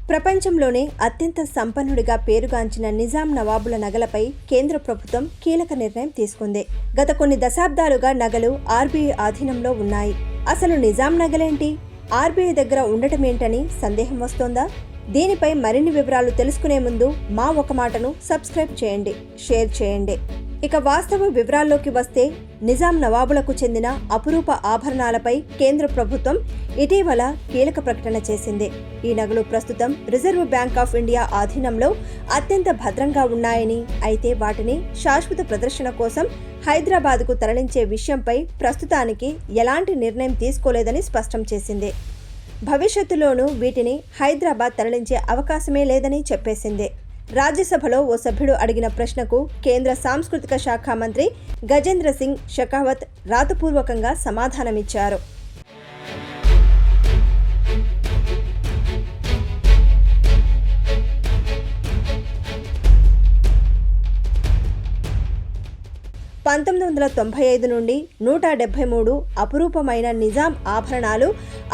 ప్రపంచంలోనే అత్యంత సంపన్నుడిగా పేరుగాంచిన నిజాం నవాబుల నగలపై కేంద్ర ప్రభుత్వం కీలక నిర్ణయం తీసుకుంది. గత కొన్ని దశాబ్దాలుగా నగలు ఆర్బీఐ ఆధీనంలో ఉన్నాయి. అసలు నిజాం నగలేంటి, ఆర్బీఐ దగ్గర ఉండటమేంటని సందేహం వస్తోందా? దీనిపై మరిన్ని వివరాలు తెలుసుకునే ముందు మా ఒక మాటను సబ్స్క్రైబ్ చేయండి, షేర్ చేయండి. ఇక వాస్తవ వివరాల్లోకి వస్తే, నిజాం నవాబులకు చెందిన అపురూప ఆభరణాలపై కేంద్ర ప్రభుత్వం ఇటీవల కీలక ప్రకటన చేసింది. ఈ నగలు ప్రస్తుతం రిజర్వ్ బ్యాంక్ ఆఫ్ ఇండియా ఆధీనంలో అత్యంత భద్రంగా ఉన్నాయని, అయితే వాటిని శాశ్వత ప్రదర్శన కోసం హైదరాబాద్కు తరలించే విషయంపై ప్రస్తుతానికి ఎలాంటి నిర్ణయం తీసుకోలేదని స్పష్టం చేసింది. భవిష్యత్తులోనూ వీటిని హైదరాబాద్ తరలించే అవకాశమే లేదని చెప్పేసింది. రాజ్యసభలో ఓ సభ్యుడు అడిగిన ప్రశ్నకు కేంద్ర సాంస్కృతిక శాఖ మంత్రి గజేంద్ర సింగ్ షెకావత్ రాతపూర్వకంగా సమాధానమిచ్చారు. (1995) నుండి 173 అపురూపమైన నిజాం ఆభరణాలు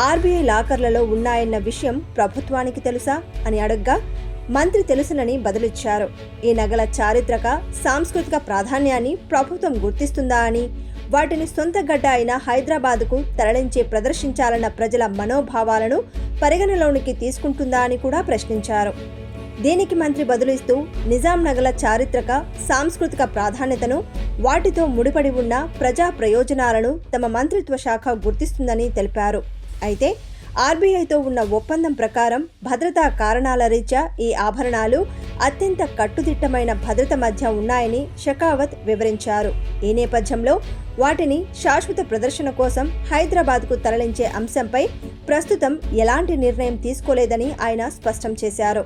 ఆర్బీఐ లాకర్లలో ఉన్నాయన్న విషయం ప్రభుత్వానికి తెలుసా అని అడగ్గా మంత్రి తెలుసునని బదులిచ్చారు. ఈ నగల చారిత్రక, సాంస్కృతిక ప్రాధాన్యాన్ని ప్రభుత్వం గుర్తిస్తుందా అని, వాటిని సొంత గడ్డ అయిన హైదరాబాద్కు తరలించి ప్రదర్శించాలన్న ప్రజల మనోభావాలను పరిగణలోనికి తీసుకుంటుందా అని కూడా ప్రశ్నించారు. దీనికి మంత్రి బదులిస్తూ, నిజాం నగల చారిత్రక, సాంస్కృతిక ప్రాధాన్యతను, వాటితో ముడిపడి ఉన్న ప్రజా ప్రయోజనాలను తమ మంత్రిత్వ శాఖ గుర్తిస్తుందని తెలిపారు. అయితే ఆర్బీఐతో ఉన్న ఒప్పందం ప్రకారం భద్రతా కారణాల రీత్యా ఈ ఆభరణాలు అత్యంత కట్టుదిట్టమైన భద్రత మధ్య ఉన్నాయని షెకావత్ వివరించారు. ఈ నేపథ్యంలో వాటిని శాశ్వత ప్రదర్శన కోసం హైదరాబాద్కు తరలించే అంశంపై ప్రస్తుతం ఎలాంటి నిర్ణయం తీసుకోలేదని ఆయన స్పష్టం చేశారు.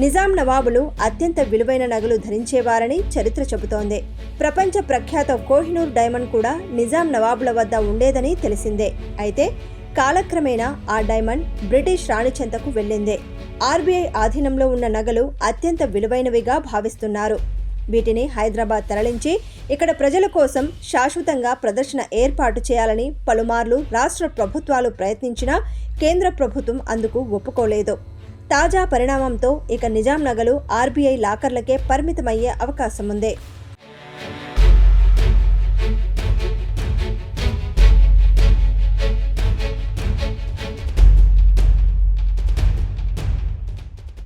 నిజాం నవాబులు అత్యంత విలువైన నగలు ధరించేవారని చరిత్ర చెబుతోంది. ప్రపంచ ప్రఖ్యాత కోహినూర్ డైమండ్ కూడా నిజాం నవాబుల వద్ద ఉండేదని తెలిసిందే. అయితే కాలక్రమేణా ఆ డైమండ్ బ్రిటిష్ రాణి చెంతకు వెళ్లింది. ఆర్బీఐ ఆధీనంలో ఉన్న నగలు అత్యంత విలువైనవిగా భావిస్తున్నారు. వీటిని హైదరాబాద్ తరలించి ఇక్కడ ప్రజల కోసం శాశ్వతంగా ప్రదర్శన ఏర్పాటు చేయాలని పలుమార్లు రాష్ట్ర ప్రభుత్వాలు ప్రయత్నించినా కేంద్ర ప్రభుత్వం అందుకు ఒప్పుకోలేదు. తాజా పరిణామంతో ఇక నిజాం నగలు ఆర్బీఐ లాకర్లకే పరిమితమయ్యే అవకాశం ఉంది.